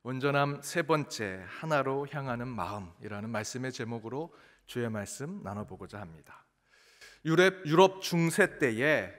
온전함 세 번째, 하나로 향하는 마음이라는 말씀의 제목으로 주의 말씀 나눠보고자 합니다. 유럽 중세 때에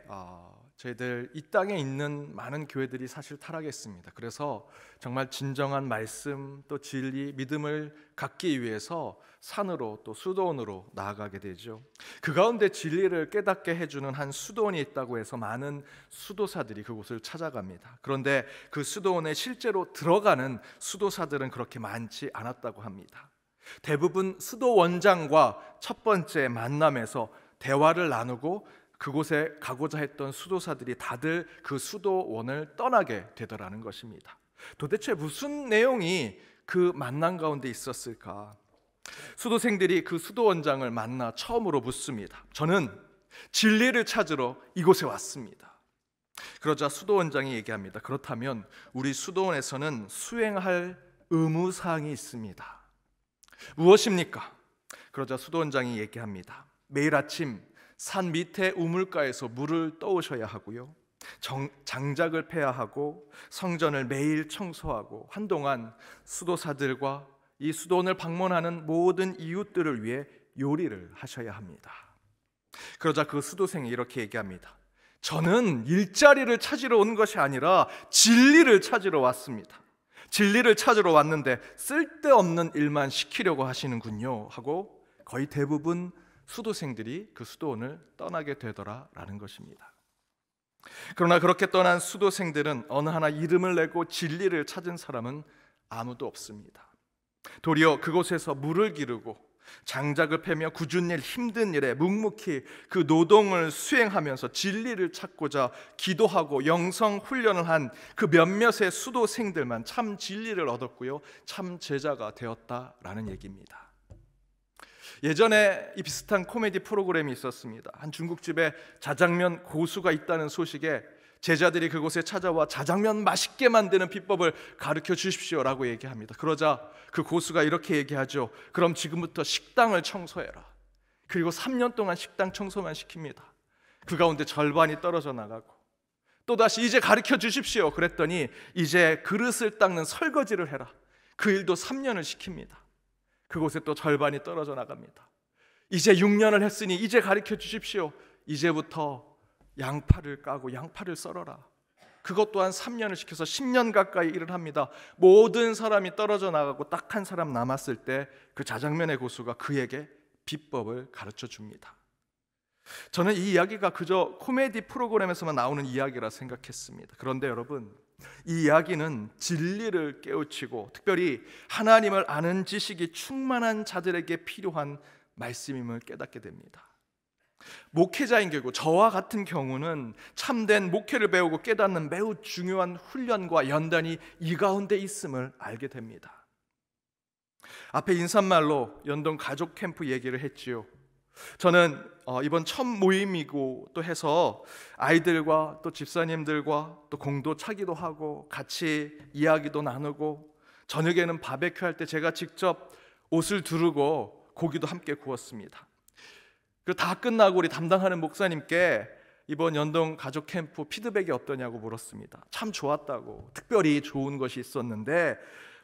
저희들 이 땅에 있는 많은 교회들이 사실 타락했습니다. 그래서 정말 진정한 말씀 또 진리, 믿음을 갖기 위해서 산으로 또 수도원으로 나아가게 되죠. 그 가운데 진리를 깨닫게 해주는 한 수도원이 있다고 해서 많은 수도사들이 그곳을 찾아갑니다. 그런데 그 수도원에 실제로 들어가는 수도사들은 그렇게 많지 않았다고 합니다. 대부분 수도원장과 첫 번째 만남에서 대화를 나누고 그곳에 가고자 했던 수도사들이 다들 그 수도원을 떠나게 되더라는 것입니다. 도대체 무슨 내용이 그 만남 가운데 있었을까? 수도생들이 그 수도원장을 만나 처음으로 묻습니다. 저는 진리를 찾으러 이곳에 왔습니다. 그러자 수도원장이 얘기합니다. 그렇다면 우리 수도원에서는 수행할 의무사항이 있습니다. 무엇입니까? 그러자 수도원장이 얘기합니다. 매일 아침 산 밑에 우물가에서 물을 떠오셔야 하고요, 장작을 패야 하고 성전을 매일 청소하고 한동안 수도사들과 이 수도원을 방문하는 모든 이웃들을 위해 요리를 하셔야 합니다. 그러자 그 수도생이 이렇게 얘기합니다. 저는 일자리를 찾으러 온 것이 아니라 진리를 찾으러 왔습니다. 진리를 찾으러 왔는데 쓸데없는 일만 시키려고 하시는군요 하고 거의 대부분 수도생들이 그 수도원을 떠나게 되더라라는 것입니다. 그러나 그렇게 떠난 수도생들은 어느 하나 이름을 내고 진리를 찾은 사람은 아무도 없습니다. 도리어 그곳에서 물을 기르고 장작을 패며 굳은 일, 힘든 일에 묵묵히 그 노동을 수행하면서 진리를 찾고자 기도하고 영성 훈련을 한 그 몇몇의 수도생들만 참 진리를 얻었고요, 참 제자가 되었다라는 얘기입니다. 예전에 이 비슷한 코미디 프로그램이 있었습니다. 한 중국집에 자장면 고수가 있다는 소식에 제자들이 그곳에 찾아와 자장면 맛있게 만드는 비법을 가르쳐 주십시오라고 얘기합니다. 그러자 그 고수가 이렇게 얘기하죠. 그럼 지금부터 식당을 청소해라. 그리고 3년 동안 식당 청소만 시킵니다. 그 가운데 절반이 떨어져 나가고 또다시 이제 가르쳐 주십시오. 그랬더니 이제 그릇을 닦는 설거지를 해라. 그 일도 3년을 시킵니다. 그곳에 또 절반이 떨어져 나갑니다. 이제 6년을 했으니 이제 가르쳐 주십시오. 이제부터 양파를 까고 양파를 썰어라. 그것 또한 3년을 시켜서 10년 가까이 일을 합니다. 모든 사람이 떨어져 나가고 딱 한 사람 남았을 때 그 자장면의 고수가 그에게 비법을 가르쳐 줍니다. 저는 이 이야기가 그저 코미디 프로그램에서만 나오는 이야기라 생각했습니다. 그런데 여러분, 이 이야기는 진리를 깨우치고 특별히 하나님을 아는 지식이 충만한 자들에게 필요한 말씀임을 깨닫게 됩니다. 목회자인 경우, 저와 같은 경우는 참된 목회를 배우고 깨닫는 매우 중요한 훈련과 연단이 이 가운데 있음을 알게 됩니다. 앞에 인사말로 연동 가족 캠프 얘기를 했지요. 저는 이번 첫 모임이고 또 해서 아이들과 또 집사님들과 또 공도 차기도 하고 같이 이야기도 나누고 저녁에는 바베큐 할 때 제가 직접 옷을 두르고 고기도 함께 구웠습니다. 다 끝나고 우리 담당하는 목사님께 이번 연동 가족 캠프 피드백이 어떠냐고 물었습니다. 참 좋았다고, 특별히 좋은 것이 있었는데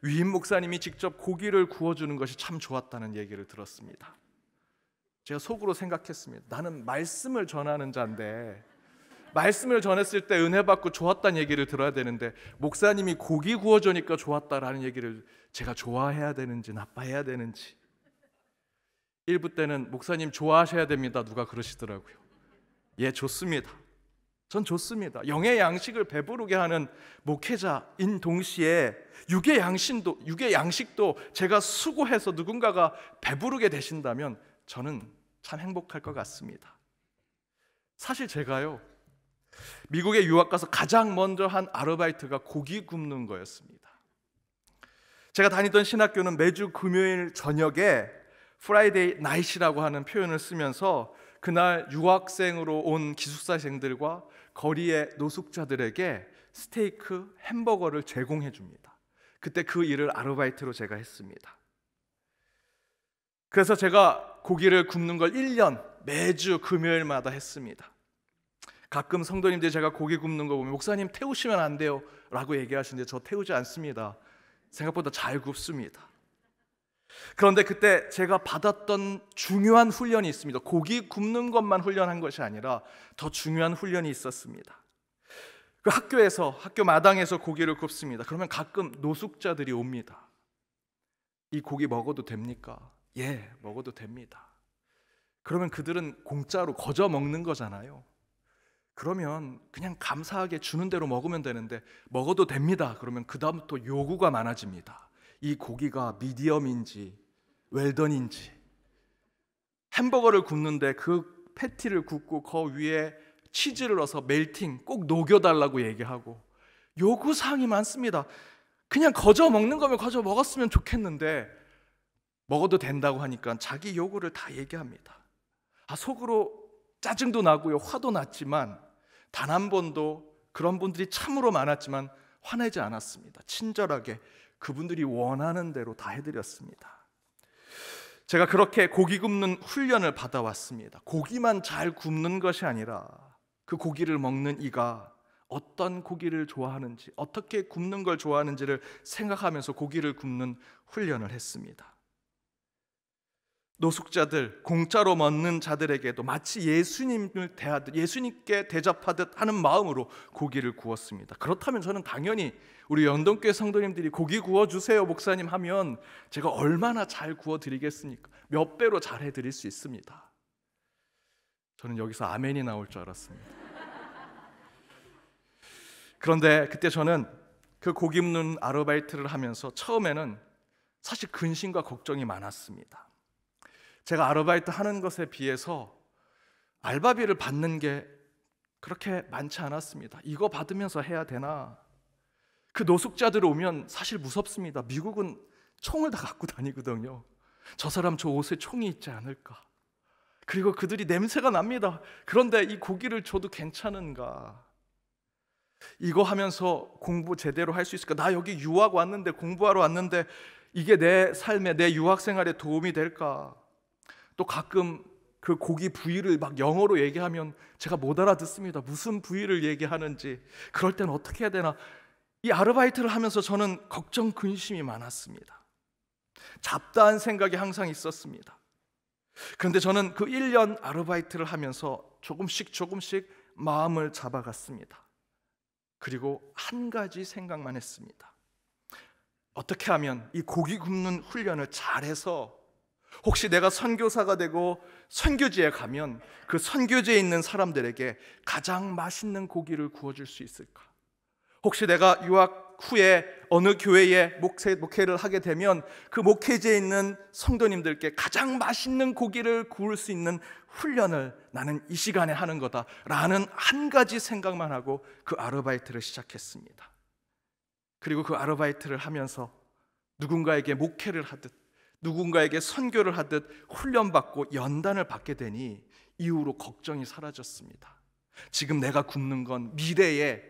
위임 목사님이 직접 고기를 구워주는 것이 참 좋았다는 얘기를 들었습니다. 제가 속으로 생각했습니다. 나는 말씀을 전하는 자인데 말씀을 전했을 때 은혜 받고 좋았다는 얘기를 들어야 되는데 목사님이 고기 구워주니까 좋았다라는 얘기를 제가 좋아해야 되는지 나빠해야 되는지. 1부 때는 목사님 좋아하셔야 됩니다 누가 그러시더라고요. 예, 좋습니다. 전 좋습니다. 영의 양식을 배부르게 하는 목회자인 동시에 육의 양식도 제가 수고해서 누군가가 배부르게 되신다면 저는 참 행복할 것 같습니다. 사실 제가요, 미국에 유학 가서 가장 먼저 한 아르바이트가 고기 굽는 거였습니다. 제가 다니던 신학교는 매주 금요일 저녁에 프라이데이 나잇이라고 하는 표현을 쓰면서 그날 유학생으로 온 기숙사생들과 거리의 노숙자들에게 스테이크, 햄버거를 제공해 줍니다. 그때 그 일을 아르바이트로 제가 했습니다. 그래서 제가 고기를 굽는 걸 1년 매주 금요일마다 했습니다. 가끔 성도님들이 제가 고기 굽는 거 보면 목사님 태우시면 안 돼요 라고 얘기하시는데 저 태우지 않습니다. 생각보다 잘 굽습니다. 그런데 그때 제가 받았던 중요한 훈련이 있습니다. 고기 굽는 것만 훈련한 것이 아니라 더 중요한 훈련이 있었습니다. 그 학교 마당에서 고기를 굽습니다. 그러면 가끔 노숙자들이 옵니다. 이 고기 먹어도 됩니까? 예, 먹어도 됩니다. 그러면 그들은 공짜로 거저 먹는 거잖아요. 그러면 그냥 감사하게 주는 대로 먹으면 되는데 먹어도 됩니다. 그러면 그 다음부터 요구가 많아집니다. 이 고기가 미디엄인지 웰던인지, 햄버거를 굽는데 그 패티를 굽고 그 위에 치즈를 넣어서 멜팅 꼭 녹여달라고 얘기하고 요구사항이 많습니다. 그냥 거저 먹는 거면 거저 먹었으면 좋겠는데 먹어도 된다고 하니까 자기 요구를 다 얘기합니다. 속으로 짜증도 나고요, 화도 났지만 단 한 번도 그런 분들이 참으로 많았지만 화내지 않았습니다. 친절하게 그분들이 원하는 대로 다 해드렸습니다. 제가 그렇게 고기 굽는 훈련을 받아왔습니다. 고기만 잘 굽는 것이 아니라 그 고기를 먹는 이가 어떤 고기를 좋아하는지, 어떻게 굽는 걸 좋아하는지를 생각하면서 고기를 굽는 훈련을 했습니다. 노숙자들, 공짜로 먹는 자들에게도 마치 예수님을 대하듯, 예수님께 대접하듯 하는 마음으로 고기를 구웠습니다. 그렇다면 저는 당연히 우리 연동교회 성도님들이 고기 구워주세요 목사님 하면 제가 얼마나 잘 구워드리겠습니까? 몇 배로 잘 해드릴 수 있습니다. 저는 여기서 아멘이 나올 줄 알았습니다. 그런데 그때 저는 그 고기 굽는 아르바이트를 하면서 처음에는 사실 근심과 걱정이 많았습니다. 제가 아르바이트 하는 것에 비해서 알바비를 받는 게 그렇게 많지 않았습니다. 이거 받으면서 해야 되나? 그 노숙자들 오면 사실 무섭습니다. 미국은 총을 다 갖고 다니거든요. 저 사람 저 옷에 총이 있지 않을까? 그리고 그들이 냄새가 납니다. 그런데 이 고기를 줘도 괜찮은가? 이거 하면서 공부 제대로 할 수 있을까? 나 여기 유학 왔는데, 공부하러 왔는데 이게 내 삶에, 내 유학 생활에 도움이 될까? 또 가끔 그 고기 부위를 막 영어로 얘기하면 제가 못 알아듣습니다. 무슨 부위를 얘기하는지. 그럴 때는 어떻게 해야 되나? 이 아르바이트를 하면서 저는 걱정, 근심이 많았습니다. 잡다한 생각이 항상 있었습니다. 그런데 저는 그 1년 아르바이트를 하면서 조금씩 마음을 잡아갔습니다. 그리고 한 가지 생각만 했습니다. 어떻게 하면 이 고기 굽는 훈련을 잘해서 혹시 내가 선교사가 되고 선교지에 가면 그 선교지에 있는 사람들에게 가장 맛있는 고기를 구워줄 수 있을까? 혹시 내가 유학 후에 어느 교회에 목회를 하게 되면 그 목회지에 있는 성도님들께 가장 맛있는 고기를 구울 수 있는 훈련을 나는 이 시간에 하는 거다라는 한 가지 생각만 하고 그 아르바이트를 시작했습니다. 그리고 그 아르바이트를 하면서 누군가에게 목회를 하듯 누군가에게 선교를 하듯 훈련받고 연단을 받게 되니 이후로 걱정이 사라졌습니다. 지금 내가 굽는 건 미래에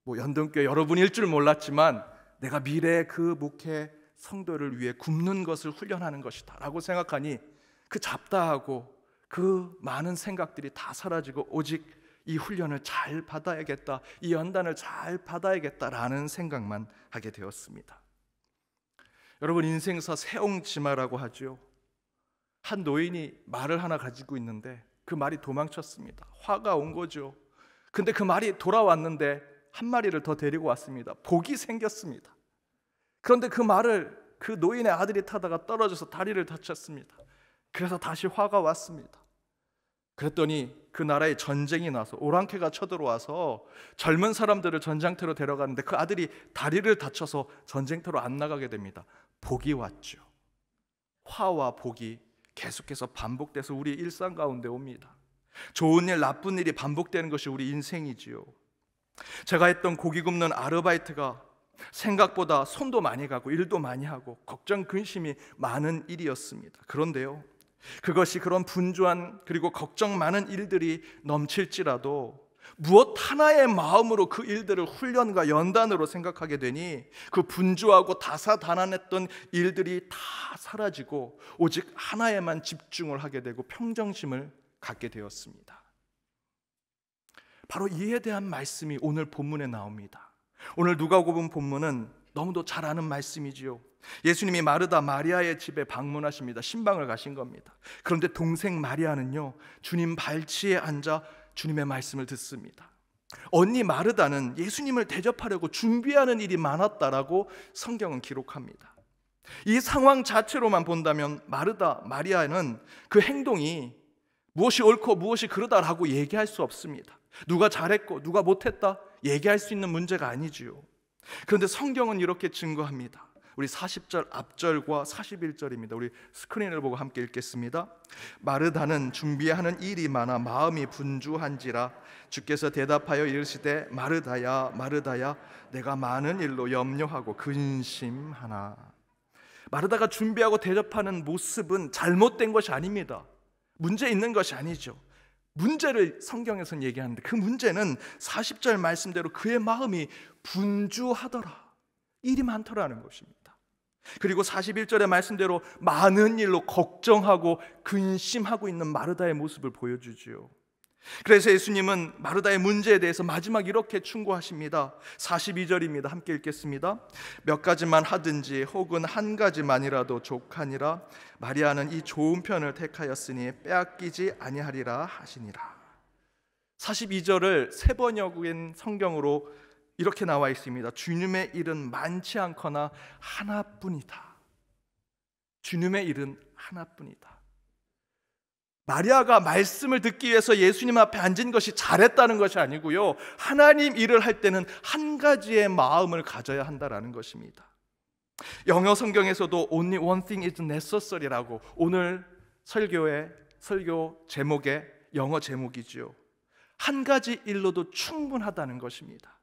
연동교회 여러분일 줄 몰랐지만 내가 미래에 그 목회 성도를 위해 굽는 것을 훈련하는 것이다 라고 생각하니 그 잡다하고 그 많은 생각들이 다 사라지고 오직 이 훈련을 잘 받아야겠다, 이 연단을 잘 받아야겠다라는 생각만 하게 되었습니다. 여러분, 인생사 세옹지마라고 하죠. 한 노인이 말을 하나 가지고 있는데 그 말이 도망쳤습니다. 화가 온 거죠. 근데 그 말이 돌아왔는데 한 마리를 더 데리고 왔습니다. 복이 생겼습니다. 그런데 그 말을 그 노인의 아들이 타다가 떨어져서 다리를 다쳤습니다. 그래서 다시 화가 왔습니다. 그랬더니 그 나라에 전쟁이 나서 오랑캐가 쳐들어와서 젊은 사람들을 전장터로 데려가는데 그 아들이 다리를 다쳐서 전쟁터로 안 나가게 됩니다. 복이 왔죠. 화와 복이 계속해서 반복돼서 우리 일상 가운데 옵니다. 좋은 일, 나쁜 일이 반복되는 것이 우리 인생이지요. 제가 했던 고기 굽는 아르바이트가 생각보다 손도 많이 가고 일도 많이 하고 걱정, 근심이 많은 일이었습니다. 그런데요, 그것이 그런 분주한 그리고 걱정 많은 일들이 넘칠지라도 무엇 하나의 마음으로 그 일들을 훈련과 연단으로 생각하게 되니 그 분주하고 다사다난했던 일들이 다 사라지고 오직 하나에만 집중을 하게 되고 평정심을 갖게 되었습니다. 바로 이에 대한 말씀이 오늘 본문에 나옵니다. 오늘 누가복음 본문은 너무도 잘 아는 말씀이지요. 예수님이 마르다 마리아의 집에 방문하십니다. 신방을 가신 겁니다. 그런데 동생 마리아는요, 주님 발치에 앉아 주님의 말씀을 듣습니다. 언니 마르다는 예수님을 대접하려고 준비하는 일이 많았다라고 성경은 기록합니다. 이 상황 자체로만 본다면 마르다 마리아는 그 행동이 무엇이 옳고 무엇이 그르다라고 얘기할 수 없습니다. 누가 잘했고 누가 못했다 얘기할 수 있는 문제가 아니지요. 그런데 성경은 이렇게 증거합니다. 우리 40절 앞절과 41절입니다. 우리 스크린을 보고 함께 읽겠습니다. 마르다는 준비하는 일이 많아 마음이 분주한지라 주께서 대답하여 이르시되 마르다야 마르다야 내가 많은 일로 염려하고 근심하나. 마르다가 준비하고 대접하는 모습은 잘못된 것이 아닙니다. 문제 있는 것이 아니죠. 문제를 성경에서는 얘기하는데 그 문제는 40절 말씀대로 그의 마음이 분주하더라, 일이 많더라는 것입니다. 그리고 41절의 말씀대로 많은 일로 걱정하고 근심하고 있는 마르다의 모습을 보여주지요. 그래서 예수님은 마르다의 문제에 대해서 마지막 이렇게 충고하십니다. 42절입니다. 함께 읽겠습니다. 몇 가지만 하든지 혹은 한 가지만이라도 족하니라. 마리아는 이 좋은 편을 택하였으니 빼앗기지 아니하리라 하시니라. 42절을 세 번역인 성경으로 이렇게 나와 있습니다. 주님의 일은 많지 않거나 하나뿐이다. 주님의 일은 하나뿐이다. 마리아가 말씀을 듣기 위해서 예수님 앞에 앉은 것이 잘했다는 것이 아니고요, 하나님 일을 할 때는 한 가지의 마음을 가져야 한다라는 것입니다. 영어 성경에서도 Only one thing is necessary라고 오늘 설교 제목의 영어 제목이지요. 한 가지 일로도 충분하다는 것입니다.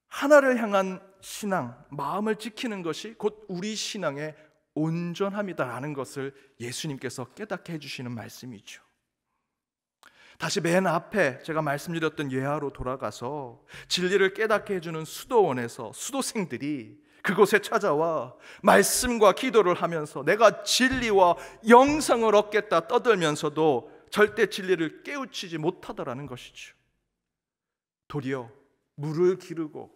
하나를 향한 신앙, 마음을 지키는 것이 곧 우리 신앙의 온전함이다라는 것을 예수님께서 깨닫게 해주시는 말씀이죠. 다시 맨 앞에 제가 말씀드렸던 예화로 돌아가서 진리를 깨닫게 해주는 수도원에서 수도생들이 그곳에 찾아와 말씀과 기도를 하면서 내가 진리와 영생을 얻겠다 떠들면서도 절대 진리를 깨우치지 못하더라는 것이죠. 도리어 물을 기르고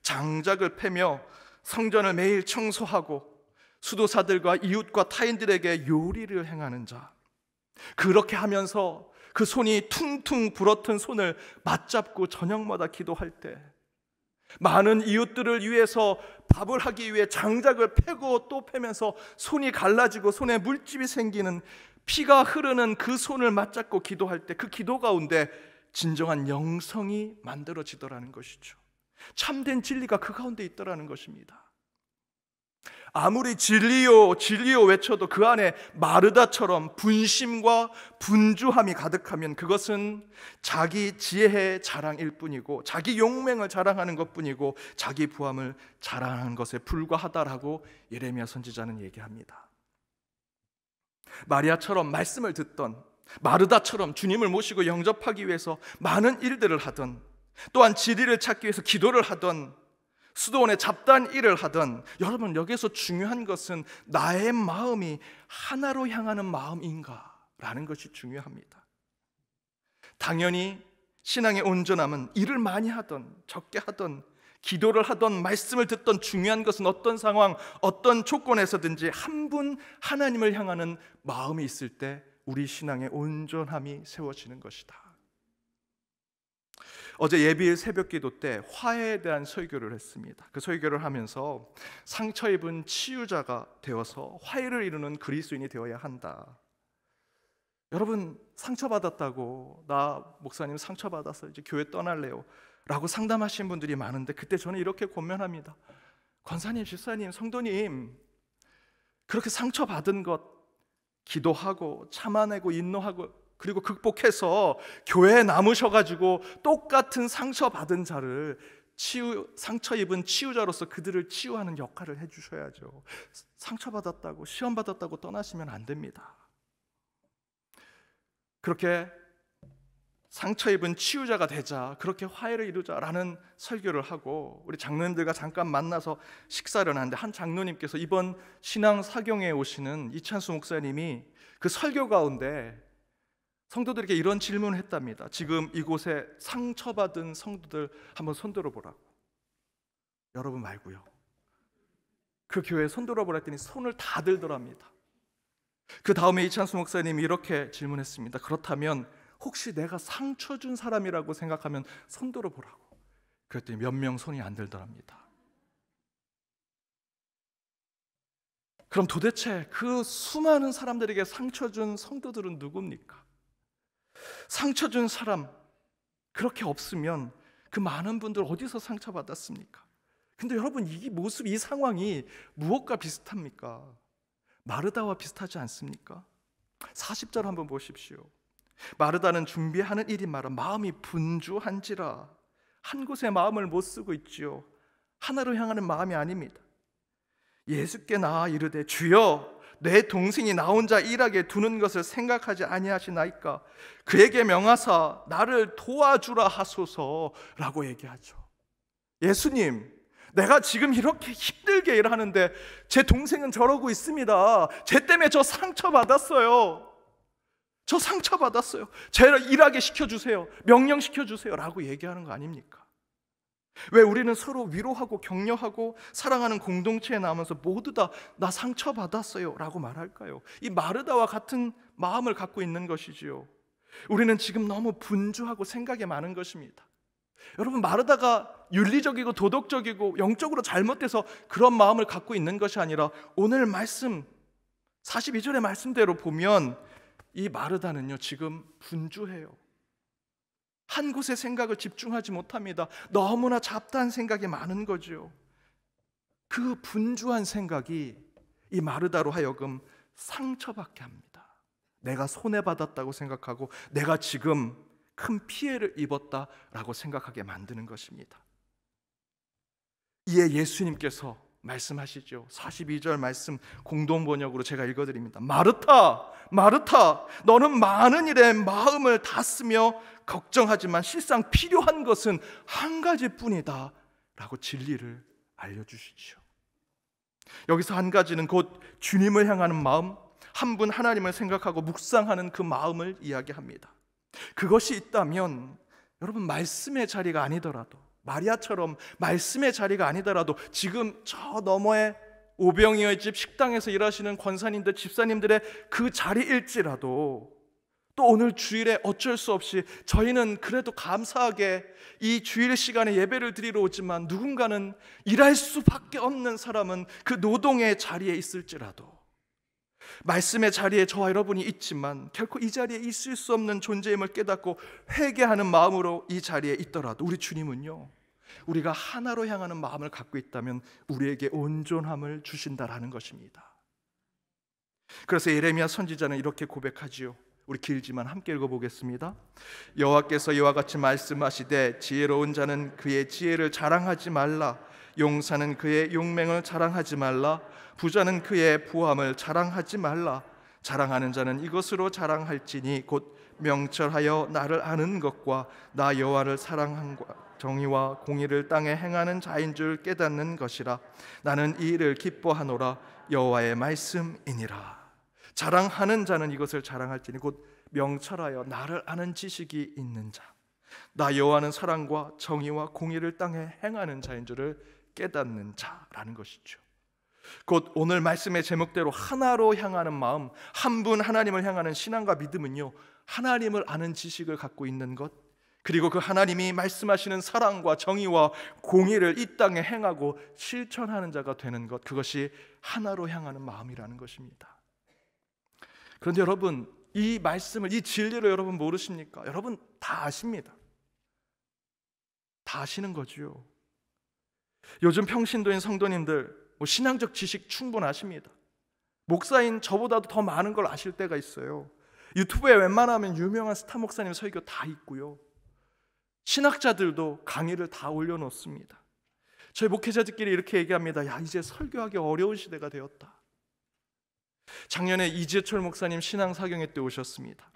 장작을 패며 성전을 매일 청소하고 수도사들과 이웃과 타인들에게 요리를 행하는 자, 그렇게 하면서 그 손이 퉁퉁 부러튼 손을 맞잡고 저녁마다 기도할 때 많은 이웃들을 위해서 밥을 하기 위해 장작을 패고 또 패면서 손이 갈라지고 손에 물집이 생기는, 피가 흐르는 그 손을 맞잡고 기도할 때 그 기도 가운데 진정한 영성이 만들어지더라는 것이죠. 참된 진리가 그 가운데 있더라는 것입니다. 아무리 진리요 진리요 외쳐도 그 안에 마르다처럼 분심과 분주함이 가득하면 그것은 자기 지혜의 자랑일 뿐이고 자기 용맹을 자랑하는 것뿐이고 자기 부함을 자랑하는 것에 불과하다라고 예레미야 선지자는 얘기합니다. 마리아처럼 말씀을 듣던, 마르다처럼 주님을 모시고 영접하기 위해서 많은 일들을 하던, 또한 진리를 찾기 위해서 기도를 하던, 수도원의 잡다한 일을 하던, 여러분 여기서 중요한 것은 나의 마음이 하나로 향하는 마음인가라는 것이 중요합니다. 당연히 신앙의 온전함은 일을 많이 하던 적게 하던 기도를 하던 말씀을 듣던 중요한 것은 어떤 상황 어떤 조건에서든지 한 분 하나님을 향하는 마음이 있을 때 우리 신앙의 온전함이 세워지는 것이다. 어제 예비일 새벽기도 때 화해에 대한 설교를 했습니다. 그 설교를 하면서 상처 입은 치유자가 되어서 화해를 이루는 그리스도인이 되어야 한다. 여러분 상처받았다고, 나 목사님 상처받아서 이제 교회 떠날래요 라고 상담하신 분들이 많은데 그때 저는 이렇게 권면합니다. 권사님, 집사님, 성도님, 그렇게 상처받은 것 기도하고 참아내고 인노하고 그리고 극복해서 교회에 남으셔가지고 똑같은 상처받은 자를 상처 입은 치유자로서 그들을 치유하는 역할을 해주셔야죠. 상처받았다고 시험받았다고 떠나시면 안 됩니다. 그렇게 상처 입은 치유자가 되자, 그렇게 화해를 이루자라는 설교를 하고 우리 장로님들과 잠깐 만나서 식사를 하는데 한 장로님께서 이번 신앙 사경에 오시는 이찬수 목사님이 그 설교 가운데 성도들에게 이런 질문을 했답니다. 지금 이곳에 상처받은 성도들 한번 손들어 보라고. 여러분 말고요. 그 교회에 손 들어보라 했더니 손을 다 들더랍니다. 그 다음에 이찬수 목사님이 이렇게 질문했습니다. 그렇다면 혹시 내가 상처 준 사람이라고 생각하면 손 들어보라고. 그랬더니 몇 명 손이 안 들더랍니다. 그럼 도대체 그 수많은 사람들에게 상처 준 성도들은 누굽니까? 상처 준 사람 그렇게 없으면 그 많은 분들 어디서 상처받았습니까? 근데 여러분, 이 모습, 이 상황이 무엇과 비슷합니까? 마르다와 비슷하지 않습니까? 40절 한번 보십시오. 마르다는 준비하는 일이 많아 마음이 분주한지라 한 곳에 마음을 못 쓰고 있지요. 하나로 향하는 마음이 아닙니다. 예수께 나아 이르되 주여 내 동생이 나 혼자 일하게 두는 것을 생각하지 아니하시나이까 그에게 명하사 나를 도와주라 하소서라고 얘기하죠. 예수님, 내가 지금 이렇게 힘들게 일하는데 제 동생은 저러고 있습니다. 쟤 때문에 저 상처받았어요. 저 상처받았어요. 쟤를 일하게 시켜주세요. 명령시켜주세요 라고 얘기하는 거 아닙니까? 왜 우리는 서로 위로하고 격려하고 사랑하는 공동체에 나오면서 모두 다 나 상처받았어요 라고 말할까요? 이 마르다와 같은 마음을 갖고 있는 것이지요. 우리는 지금 너무 분주하고 생각이 많은 것입니다. 여러분, 마르다가 윤리적이고 도덕적이고 영적으로 잘못돼서 그런 마음을 갖고 있는 것이 아니라 오늘 말씀 42절의 말씀대로 보면 이 마르다는요 지금 분주해요. 한 곳에 생각을 집중하지 못합니다. 너무나 잡다한 생각이 많은 거죠. 그 분주한 생각이 이 마르다로 하여금 상처받게 합니다. 내가 손해받았다고 생각하고 내가 지금 큰 피해를 입었다라고 생각하게 만드는 것입니다. 이에 예수님께서 말씀하시죠. 42절 말씀 공동번역으로 제가 읽어드립니다. 마르타, 마르타, 너는 많은 일에 마음을 다 쓰며 걱정하지만 실상 필요한 것은 한 가지뿐이다 라고 진리를 알려주시죠. 여기서 한 가지는 곧 주님을 향하는 마음, 한 분 하나님을 생각하고 묵상하는 그 마음을 이야기합니다. 그것이 있다면 여러분, 말씀의 자리가 아니더라도, 마리아처럼 말씀의 자리가 아니더라도 지금 저 너머에 오병이어의 집 식당에서 일하시는 권사님들, 집사님들의 그 자리일지라도, 또 오늘 주일에 어쩔 수 없이 저희는 그래도 감사하게 이 주일 시간에 예배를 드리러 오지만 누군가는 일할 수밖에 없는 사람은 그 노동의 자리에 있을지라도, 말씀의 자리에 저와 여러분이 있지만 결코 이 자리에 있을 수 없는 존재임을 깨닫고 회개하는 마음으로 이 자리에 있더라도 우리 주님은요, 우리가 하나로 향하는 마음을 갖고 있다면 우리에게 온전함을 주신다라는 것입니다. 그래서 예레미야 선지자는 이렇게 고백하지요. 우리 길지만 함께 읽어보겠습니다. 여호와께서 이와 같이 말씀하시되 지혜로운 자는 그의 지혜를 자랑하지 말라. 용사는 그의 용맹을 자랑하지 말라. 부자는 그의 부함을 자랑하지 말라. 자랑하는 자는 이것으로 자랑할지니 곧 명철하여 나를 아는 것과 나 여호와를 사랑함과 정의와 공의를 땅에 행하는 자인 줄 깨닫는 것이라. 나는 이 일을 기뻐하노라. 여호와의 말씀이니라. 자랑하는 자는 이것을 자랑할지니 곧 명철하여 나를 아는 지식이 있는 자, 나 여호와는 사랑과 정의와 공의를 땅에 행하는 자인 줄을 깨닫는 자라는 것이죠. 곧 오늘 말씀의 제목대로 하나로 향하는 마음, 한 분 하나님을 향하는 신앙과 믿음은요, 하나님을 아는 지식을 갖고 있는 것, 그리고 그 하나님이 말씀하시는 사랑과 정의와 공의를 이 땅에 행하고 실천하는 자가 되는 것, 그것이 하나로 향하는 마음이라는 것입니다. 그런데 여러분, 이 말씀을, 이 진리를 여러분 모르십니까? 여러분 다 아십니다. 다 아시는 거지요. 요즘 평신도인 성도님들 신앙적 지식 충분하십니다. 목사인 저보다도 더 많은 걸 아실 때가 있어요. 유튜브에 웬만하면 유명한 스타 목사님 설교 다 있고요. 신학자들도 강의를 다 올려놓습니다. 저희 목회자들끼리 이렇게 얘기합니다. 야, 이제 설교하기 어려운 시대가 되었다. 작년에 이재철 목사님 신앙사경회 때 오셨습니다.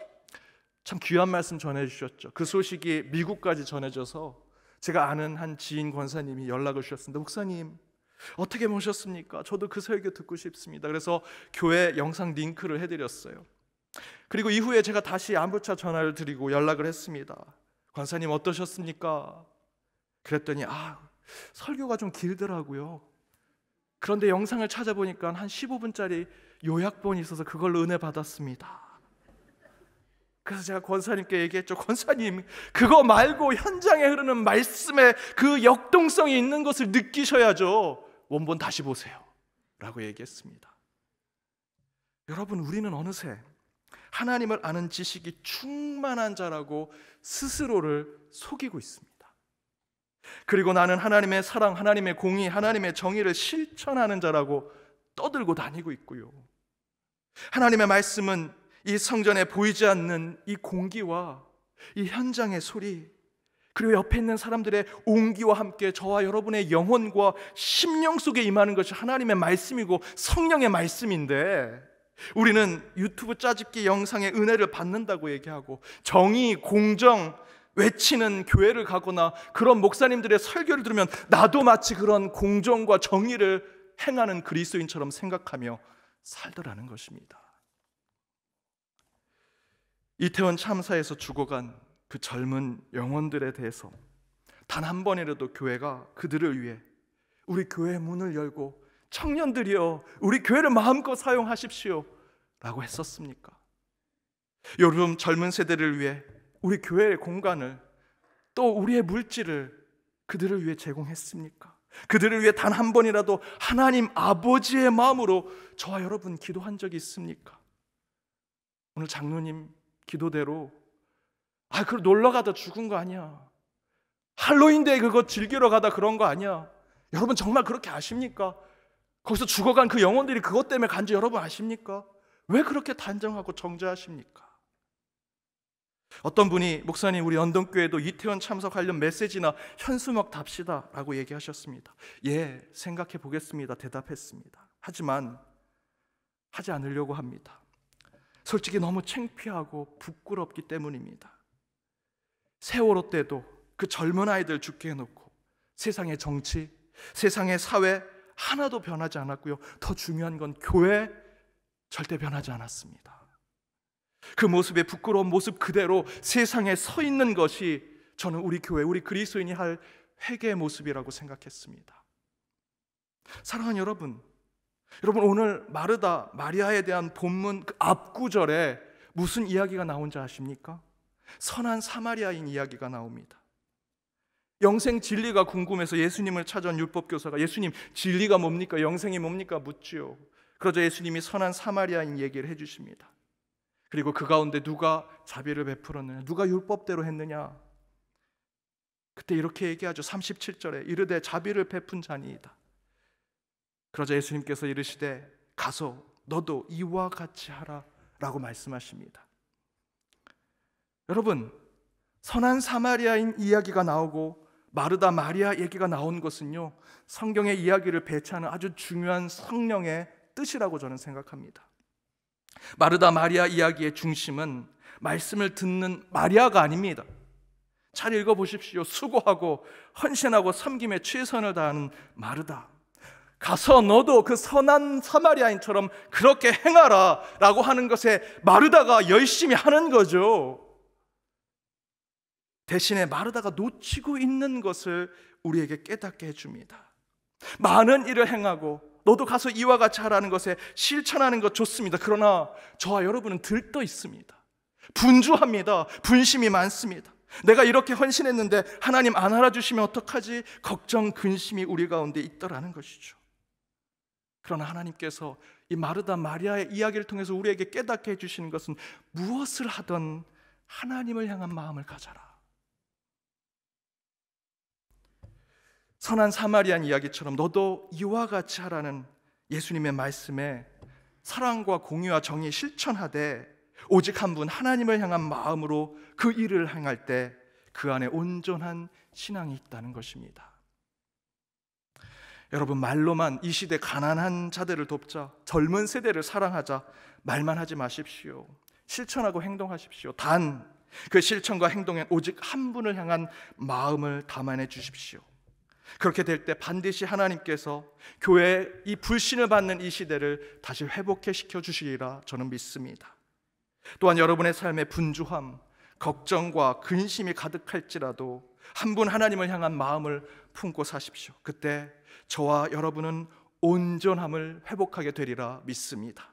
참 귀한 말씀 전해주셨죠. 그 소식이 미국까지 전해져서 제가 아는 한 지인 권사님이 연락을 주셨습니다. 목사님 어떻게 모셨습니까? 저도 그 설교 듣고 싶습니다. 그래서 교회 영상 링크를 해드렸어요. 그리고 이후에 제가 다시 안부차 전화를 드리고 연락을 했습니다. 권사님 어떠셨습니까? 그랬더니 설교가 좀 길더라고요. 그런데 영상을 찾아보니까 한 15분짜리 요약본이 있어서 그걸로 은혜 받았습니다. 그래서 제가 권사님께 얘기했죠. 권사님, 그거 말고 현장에 흐르는 말씀의 그 역동성이 있는 것을 느끼셔야죠. 원본 다시 보세요 라고 얘기했습니다. 여러분, 우리는 어느새 하나님을 아는 지식이 충만한 자라고 스스로를 속이고 있습니다. 그리고 나는 하나님의 사랑, 하나님의 공의, 하나님의 정의를 실천하는 자라고 떠들고 다니고 있고요. 하나님의 말씀은 이 성전에 보이지 않는 이 공기와 이 현장의 소리, 그리고 옆에 있는 사람들의 온기와 함께 저와 여러분의 영혼과 심령 속에 임하는 것이 하나님의 말씀이고 성령의 말씀인데, 우리는 유튜브 짜집기 영상의 은혜를 받는다고 얘기하고 정의, 공정 외치는 교회를 가거나 그런 목사님들의 설교를 들으면 나도 마치 그런 공정과 정의를 행하는 그리스도인처럼 생각하며 살더라는 것입니다. 이태원 참사에서 죽어간 그 젊은 영혼들에 대해서 단 한 번이라도 교회가 그들을 위해 우리 교회 문을 열고 청년들이여 우리 교회를 마음껏 사용하십시오 라고 했었습니까? 요즘 젊은 세대를 위해 우리 교회의 공간을, 또 우리의 물질을 그들을 위해 제공했습니까? 그들을 위해 단 한 번이라도 하나님 아버지의 마음으로 저와 여러분 기도한 적이 있습니까? 오늘 장로님 기도대로 그걸 놀러 가다 죽은 거 아니야, 할로윈데이 그거 즐기러 가다 그런 거 아니야, 여러분 정말 그렇게 아십니까? 거기서 죽어간 그 영혼들이 그것 때문에 간지 여러분 아십니까? 왜 그렇게 단정하고 정죄하십니까? 어떤 분이 목사님, 우리 언덕교회도 이태원 참사 관련 메시지나 현수막 답시다 라고 얘기하셨습니다. 예, 생각해 보겠습니다 대답했습니다. 하지만 하지 않으려고 합니다. 솔직히 너무 창피하고 부끄럽기 때문입니다. 세월호 때도 그 젊은 아이들 죽게 해놓고 세상의 정치, 세상의 사회 하나도 변하지 않았고요. 더 중요한 건 교회 절대 변하지 않았습니다. 그 모습의 부끄러운 모습 그대로 세상에 서 있는 것이 저는 우리 교회, 우리 그리스도인이 할 회개의 모습이라고 생각했습니다. 사랑하는 여러분, 오늘 마르다 마리아에 대한 본문 그 앞구절에 무슨 이야기가 나온지 아십니까? 선한 사마리아인 이야기가 나옵니다. 영생 진리가 궁금해서 예수님을 찾아온 율법교사가 예수님, 진리가 뭡니까? 영생이 뭡니까? 묻지요. 그러자 예수님이 선한 사마리아인 얘기를 해주십니다. 그리고 그 가운데 누가 자비를 베풀었느냐, 누가 율법대로 했느냐, 그때 이렇게 얘기하죠. 37절에 이르되 자비를 베푼 자니이다. 그러자 예수님께서 이르시되 가서 너도 이와 같이 하라 라고 말씀하십니다. 여러분, 선한 사마리아인 이야기가 나오고 마르다 마리아 얘기가 나온 것은요, 성경의 이야기를 배치하는 아주 중요한 성령의 뜻이라고 저는 생각합니다. 마르다 마리아 이야기의 중심은 말씀을 듣는 마리아가 아닙니다. 잘 읽어보십시오. 수고하고 헌신하고 섬김에 최선을 다하는 마르다. 가서 너도 그 선한 사마리아인처럼 그렇게 행하라 라고 하는 것에 마르다가 열심히 하는 거죠. 대신에 마르다가 놓치고 있는 것을 우리에게 깨닫게 해줍니다. 많은 일을 행하고 너도 가서 이와 같이 하라는 것에 실천하는 것 좋습니다. 그러나 저와 여러분은 들떠 있습니다. 분주합니다. 분심이 많습니다. 내가 이렇게 헌신했는데 하나님 안 알아주시면 어떡하지? 걱정, 근심이 우리 가운데 있더라는 것이죠. 그러나 하나님께서 이 마르다 마리아의 이야기를 통해서 우리에게 깨닫게 해주시는 것은 무엇을 하든 하나님을 향한 마음을 가져라. 선한 사마리안 이야기처럼 너도 이와 같이 하라는 예수님의 말씀에 사랑과 공의와 정의 실천하되 오직 한 분 하나님을 향한 마음으로 그 일을 행할 때 그 안에 온전한 신앙이 있다는 것입니다. 여러분, 말로만 이 시대 가난한 자들을 돕자, 젊은 세대를 사랑하자 말만 하지 마십시오. 실천하고 행동하십시오. 단 그 실천과 행동엔 오직 한 분을 향한 마음을 담아내 주십시오. 그렇게 될 때 반드시 하나님께서 교회의 이 불신을 받는 이 시대를 다시 회복해 시켜 주시리라 저는 믿습니다. 또한 여러분의 삶에 분주함, 걱정과 근심이 가득할지라도 한 분 하나님을 향한 마음을 품고 사십시오. 그때 저와 여러분은 온전함을 회복하게 되리라 믿습니다.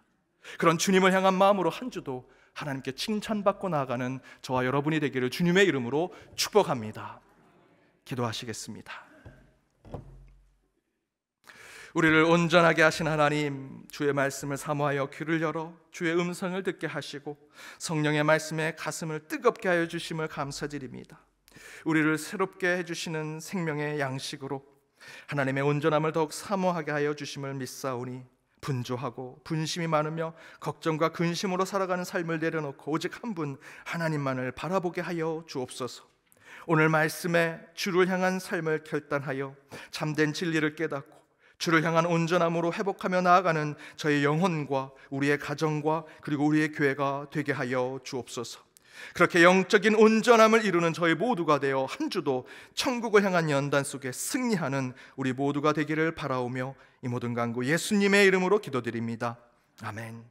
그런 주님을 향한 마음으로 한 주도 하나님께 칭찬받고 나아가는 저와 여러분이 되기를 주님의 이름으로 축복합니다. 기도하시겠습니다. 우리를 온전하게 하신 하나님, 주의 말씀을 사모하여 귀를 열어 주의 음성을 듣게 하시고 성령의 말씀에 가슴을 뜨겁게 하여 주심을 감사드립니다. 우리를 새롭게 해주시는 생명의 양식으로 하나님의 온전함을 더욱 사모하게 하여 주심을 믿사오니 분주하고 분심이 많으며 걱정과 근심으로 살아가는 삶을 내려놓고 오직 한 분 하나님만을 바라보게 하여 주옵소서. 오늘 말씀에 주를 향한 삶을 결단하여 참된 진리를 깨닫고 주를 향한 온전함으로 회복하며 나아가는 저의 영혼과 우리의 가정과 그리고 우리의 교회가 되게 하여 주옵소서. 그렇게 영적인 온전함을 이루는 저희 모두가 되어 한 주도 천국을 향한 연단 속에 승리하는 우리 모두가 되기를 바라오며 이 모든 간구 예수님의 이름으로 기도드립니다. 아멘.